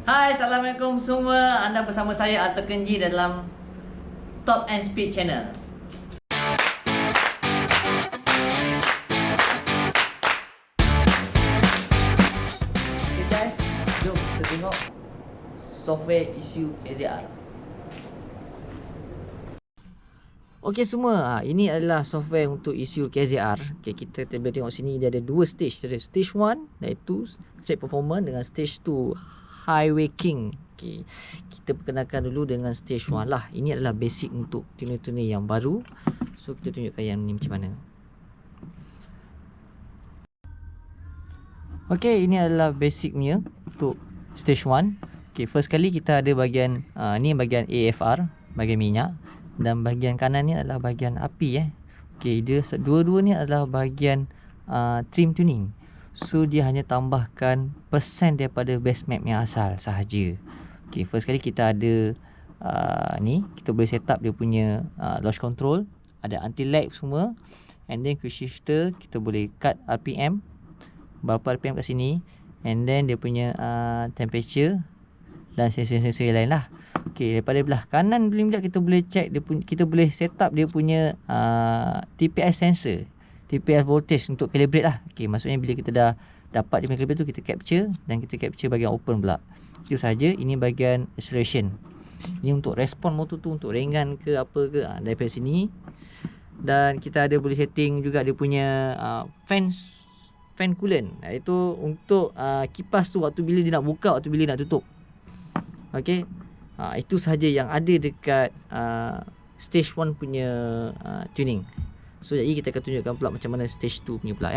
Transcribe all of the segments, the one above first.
Hai, Assalamualaikum semua. Anda bersama saya Alto Kenji dalam Top and Speed Channel. Okay guys, jom kita tengok software issue KZR. Okey semua, ini adalah software untuk issue KZR. Okay, kita boleh tengok sini dia ada dua stage. Ada stage 1 iaitu straight performance dengan stage 2 highway king. Okay, kita perkenalkan dulu dengan stage 1 lah. Ini adalah basic untuk tuner-tuner yang baru. So kita tunjukkan yang ni macam mana. Okey, ini adalah basic punya untuk stage 1. Okey, first kali kita ada bahagian ni bahagian AFR, bahagian minyak. Dan bahagian kanan ni adalah bahagian api Okey, dia dua-dua ni adalah bahagian trim tuning. So dia hanya tambahkan persen daripada base map yang asal sahaja. Okey, first kali kita ada ni kita boleh set up dia punya launch control, ada anti lag semua, and then quick shifter kita boleh cut RPM berapa RPM kat sini, and then dia punya temperature dan sensor-sensor lain lah. Okey, daripada belah kanan sekejap kita boleh check dia punya, kita boleh set up dia punya TPS sensor, TPS voltage untuk calibrate lah. Okey, maksudnya bila kita dah dapat dia punya calibrate tu, kita capture dan kita capture bahagian open pula. Itu saja. Ini bahagian acceleration. Ini untuk respon motor tu, untuk ringan ke apa ke, daripada sini. Dan kita ada boleh setting juga dia punya fan coolant, iaitu untuk kipas tu waktu bila dia nak buka, waktu bila nak tutup. Okey, itu sahaja yang ada dekat stage 1 punya tuning. So jadi kita akan tunjukkan pula macam mana stage 2 punya pula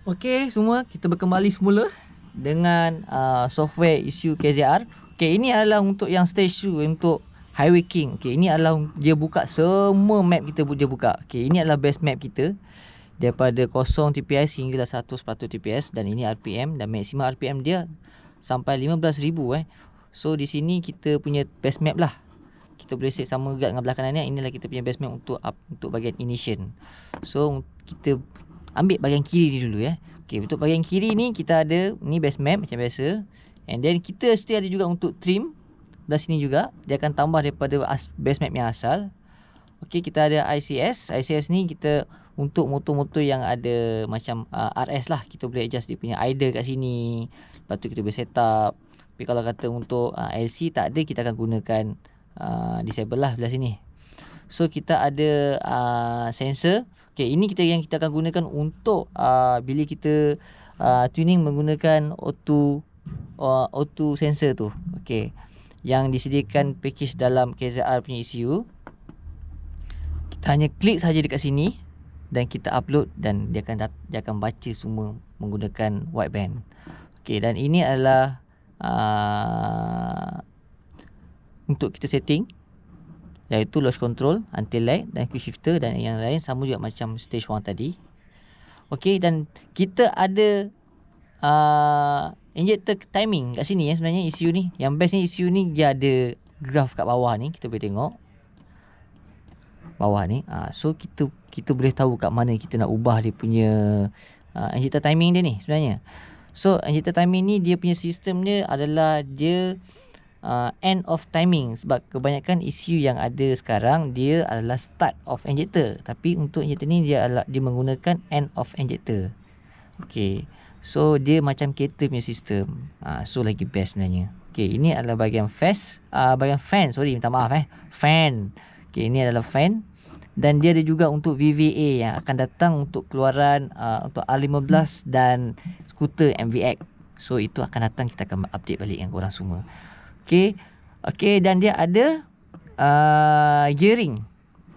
Okey semua, kita berkembali semula dengan software issue KZR. Okey, ini adalah untuk yang stage 2 untuk highway king. Okey, ini adalah dia buka semua map kita, dia buka. Okey, ini adalah base map kita daripada 0 TPS hinggalah 100 TPS, dan ini RPM, dan maksimum RPM dia sampai 15,000 So di sini kita punya base map lah. Kita boleh set sama juga dengan belah kanan ni. Inilah kita punya base map untuk bahagian ignition. So kita ambil bahagian kiri ni dulu Okey, untuk bahagian kiri ni kita ada ni base map macam biasa. And then kita still ada juga untuk trim. Belah sini juga dia akan tambah daripada base map yang asal. Okey, kita ada ICS. ICS ni kita untuk motor-motor yang ada macam RS lah, kita boleh adjust dia punya idle kat sini. Lepas tu kita boleh set up. Tapi kalau kata untuk LC tak ada, kita akan gunakan disable lah belah sini. So kita ada sensor. Okey, ini yang kita akan gunakan untuk bila kita tuning menggunakan auto sensor tu. Okey, yang disediakan package dalam KZR punya ECU. Kita hanya klik saja dekat sini dan kita upload, dan dia akan baca semua menggunakan wideband. Okey, dan ini adalah untuk kita setting, iaitu launch control, anti lag dan quick shifter, dan yang lain sama juga macam stage 1 tadi. Okey, dan kita ada injector timing kat sini sebenarnya ECU ni. Yang best ni ECU ni dia ada graph kat bawah ni, kita boleh tengok bawah ni. So kita boleh tahu kat mana kita nak ubah dia punya injector timing dia ni sebenarnya. So injector timing ni dia punya sistem dia adalah dia end of timing, sebab kebanyakan ECU yang ada sekarang dia adalah start of injector, tapi untuk injector ni dia menggunakan end of injector. Okey, so dia macam kereta punya sistem. So lagi best sebenarnya. Okey, ini adalah bahagian bahagian fan, minta maaf fan. Okey, ini adalah fan, dan dia ada juga untuk VVA yang akan datang untuk keluaran untuk R15 dan skuter MVX. So itu akan datang, kita akan update balik dengan korang semua. Okey, dan dia ada gearing.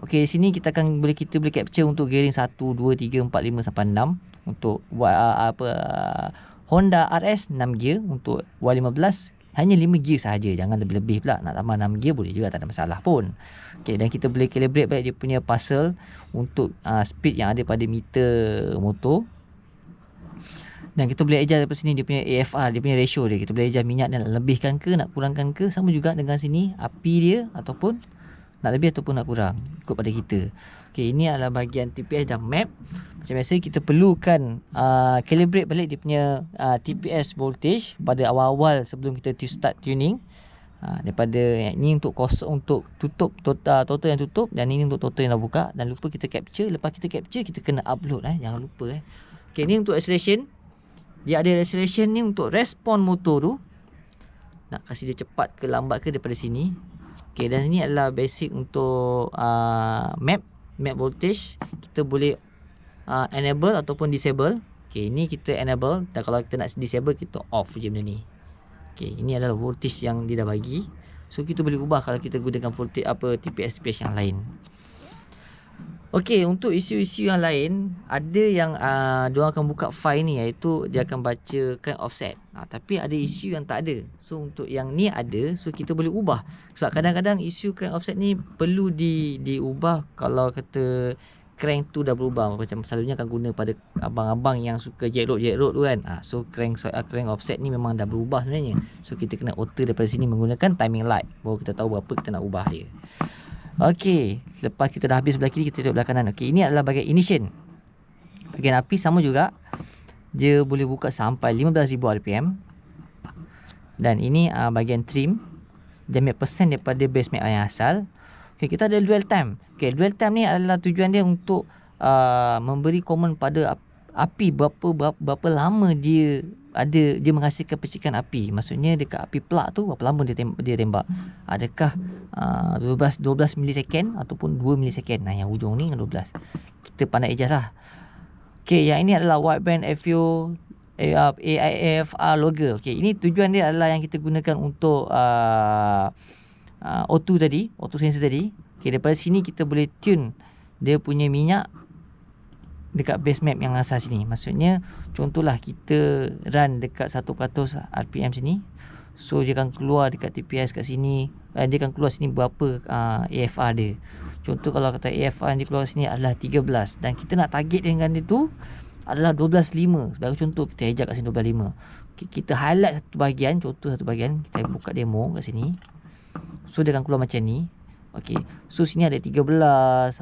Okey, di sini kita boleh capture untuk gearing 1 2 3 4 5 sampai 6. Untuk Honda RS 6 gear, untuk Y15 hanya 5 gear sahaja, jangan lebih-lebih pula. Nak tambah 6 gear boleh juga, tak ada masalah pun. Okey, dan kita boleh calibrate balik dia punya puzzle untuk speed yang ada pada meter motor. Dan kita boleh adjust daripada sini dia punya AFR, dia punya ratio dia. Kita boleh adjust minyak nak lebihkan ke, nak kurangkan ke. Sama juga dengan sini api dia ataupun nak lebih ataupun nak kurang, ikut pada kita. Okey, ini adalah bahagian TPS dan map. Macam biasa kita perlukan calibrate balik dia punya TPS voltage pada awal-awal sebelum kita start tuning. Daripada ni untuk kosong, untuk tutup total yang tutup, dan ini untuk total yang dah buka. Dan lupa kita capture, lepas kita capture kita kena upload, jangan lupa. Okey, ni untuk acceleration. Dia ada acceleration ni untuk respon motor tu, nak kasih dia cepat ke lambat ke daripada sini. Okey, dan sini adalah basic untuk map voltage. Kita boleh enable ataupun disable. Okey, ni kita enable, dan kalau kita nak disable kita off je benda ni. Okey, ini adalah voltage yang dia dah bagi. So kita boleh ubah kalau kita gunakan voltage TPS yang lain. Okey, untuk isu-isu yang lain, ada yang diorang akan buka file ni, iaitu dia akan baca crank offset. Tapi ada isu yang tak ada. So untuk yang ni ada, so kita boleh ubah. Sebab kadang-kadang isu crank offset ni perlu diubah kalau kata crank tu dah berubah. Macam selalunya akan guna pada abang-abang yang suka jet road tu kan. So crank offset ni memang dah berubah sebenarnya. So kita kena alter daripada sini menggunakan timing light, baru kita tahu berapa kita nak ubah dia. Okey, selepas kita dah habis sebelah kiri, kita tengok belah kanan. Okey, ini adalah bahagian ignition. Bahagian api sama juga. Dia boleh buka sampai 15,000 RPM. Dan ini bahagian trim. Dia ambil persen daripada base map yang asal. Okay, kita ada dwell time. Okay, dwell time ni adalah tujuan dia untuk memberi komen pada api berapa lama dia menghasilkan percikan api. Maksudnya dekat api plug tu berapa lama dia tembak. Adakah 12 milisecond ataupun 2 milisecond. Yang hujung ni dengan 12. Kita pandai adjust lah. Okay, yang ini adalah wideband FU AIF logger. Okay, ini tujuan dia adalah yang kita gunakan untuk O2 tadi, auto sensor tadi. Okay, daripada sini kita boleh tune dia punya minyak dekat base map yang asal sini. Maksudnya contohlah kita run dekat 1% RPM sini, so dia akan keluar dekat TPS kat sini, dia akan keluar sini berapa AFR dia. Contoh kalau kata AFR yang dia keluar sini adalah 13, dan kita nak target dengan dia tu adalah 12.5. Sebagai contoh, kita ejak kat sini 12.5. Okay, kita highlight satu bahagian, contoh satu bahagian, kita buka demo kat sini. So dia akan keluar macam ni. Okey, so sini ada 13,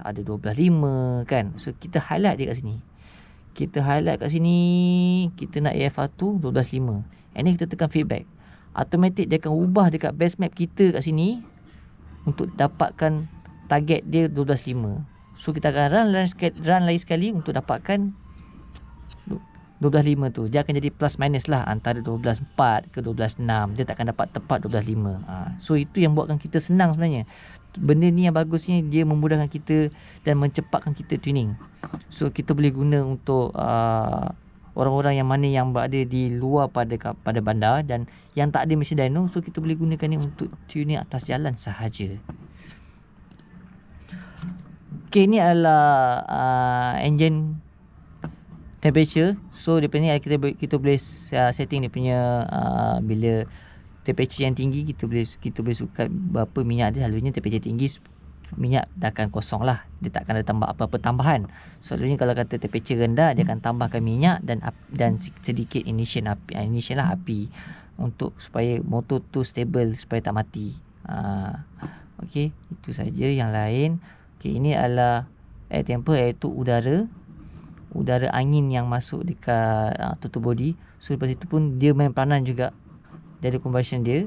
ada 12.5 kan. So kita highlight dia kat sini. Kita highlight kat sini, kita nak AFR tu 12.5. And ni kita tekan feedback. Automatic dia akan ubah dekat base map kita kat sini untuk dapatkan target dia 12.5. So kita akan run lagi sekali untuk dapatkan 12.5 tu. Dia akan jadi plus minus lah, antara 12.4 ke 12.6. Dia takkan dapat tepat 12.5. So itu yang buatkan kita senang sebenarnya. Benda ni yang bagusnya, dia memudahkan kita dan mencepatkan kita tuning. So kita boleh guna untuk orang-orang yang mana yang berada di luar pada bandar dan yang tak ada mesin dyno. So kita boleh gunakan ni untuk tuning atas jalan sahaja. Okay, ni adalah engine temperature. So daripada ni kita boleh setting dia punya bila temperature yang tinggi, kita boleh suka berapa minyak dia. Selalunya temperature tinggi, minyak dah akan kosong lah, dia tak akan ada tambah apa-apa tambahan. Selalunya kalau kata temperature rendah, dia akan tambahkan minyak dan sedikit ignition lah api, untuk supaya motor tu stable, supaya tak mati. Okey, itu saja. Yang lain, okey, ini adalah air temper, iaitu udara angin yang masuk dekat tutup body. So lepas itu pun dia main peranan juga dari combustion dia.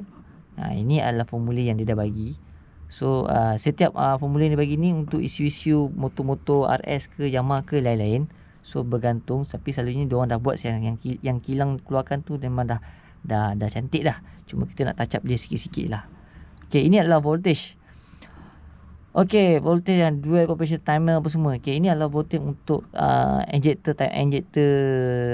Ini adalah formula yang dia dah bagi. So setiap formula yang dia bagi ni untuk isu-isu motor-motor RS ke Yamaha ke lain-lain. So bergantung, tapi selalunya diorang dah buat yang kilang keluarkan tu memang dah cantik dah. Cuma kita nak touch up dia sikit-sikit lah. Okay, ini adalah voltage. Okey, voltage yang dual compression timer apa semua. Okey, ini adalah voltage untuk injector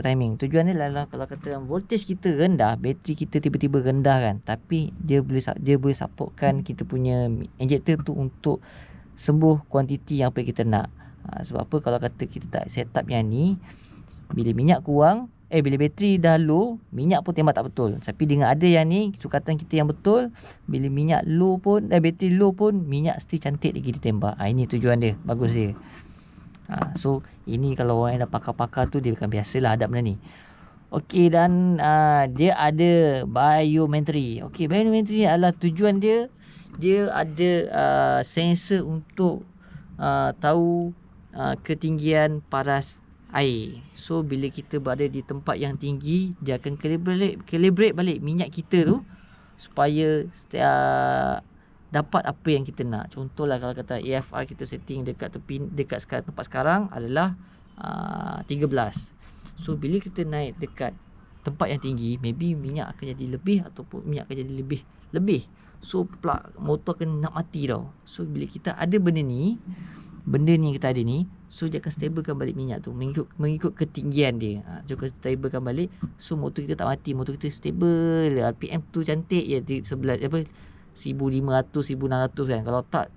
timing. Tujuan dia adalah kalau kata voltage kita rendah, bateri kita tiba-tiba rendah kan, tapi dia boleh supportkan kita punya injector tu untuk sembuh kuantiti yang apa yang kita nak. Sebab apa, kalau kata kita tak set up yang ni, bila minyak kurang, bila bateri dah low, minyak pun tembak tak betul. Tapi dengan ada yang ni, sukatan kita yang betul, bila minyak low pun, bateri low pun, minyak still cantik lagi ditembak. Ini tujuan dia, bagus dia. So ini kalau orang yang dah pakar-pakar tu, dia akan biasalah adab benda ni. Okey, dan dia ada biometry. Okey, biometry ni adalah tujuan dia dia ada sensor untuk tahu ketinggian paras air. So bila kita berada di tempat yang tinggi, dia akan calibrate balik minyak kita tu supaya dapat apa yang kita nak. Contohlah kalau kata AFR kita setting dekat tempat sekarang adalah 13. So bila kita naik dekat tempat yang tinggi, maybe minyak akan jadi lebih ataupun minyak akan jadi lebih. So motor akan nak mati tau. So bila kita ada benda ni yang kita ada ni, so dia akan stablekan balik minyak tu mengikut ketinggian dia. Dia akan stablekan balik. So motor kita tak mati, motor kita stable. RPM tu cantik je, 11 apa 1500 1600 kan. Kalau tak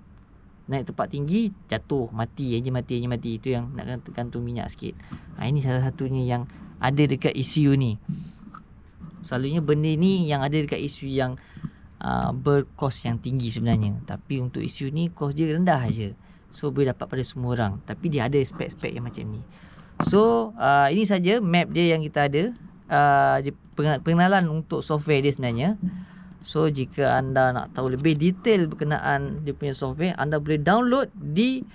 naik tempat tinggi, jatuh, mati. Itu yang nak gantung minyak sikit. Ini salah satunya yang ada dekat ECU ni. Selalunya benda ni yang ada dekat ECU yang berkos yang tinggi sebenarnya. Tapi untuk ECU ni kos dia rendah aja. So boleh dapat pada semua orang. Tapi dia ada spek-spek yang macam ni. So ini saja map dia yang kita ada. Pengenalan untuk software dia sebenarnya. So jika anda nak tahu lebih detail berkenaan dia punya software, anda boleh download di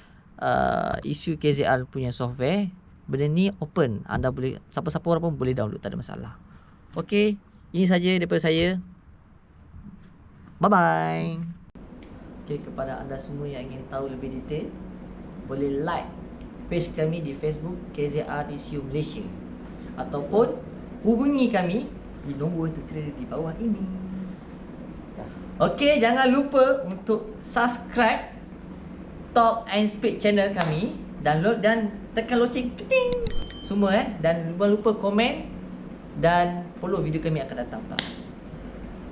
ECU KZR punya software. Benda ni open. Anda boleh, siapa-siapa orang pun boleh download, tak ada masalah. Okey, ini saja daripada saya. Bye bye. Okay, kepada anda semua yang ingin tahu lebih detail, boleh like page kami di Facebook KZR ECU Malaysia, ataupun hubungi kami di nombor yang tertera di bawah ini. Okey, jangan lupa untuk subscribe Talk and Speak channel kami, download dan tekan loceng keting semua dan jangan lupa komen dan follow video kami akan datang.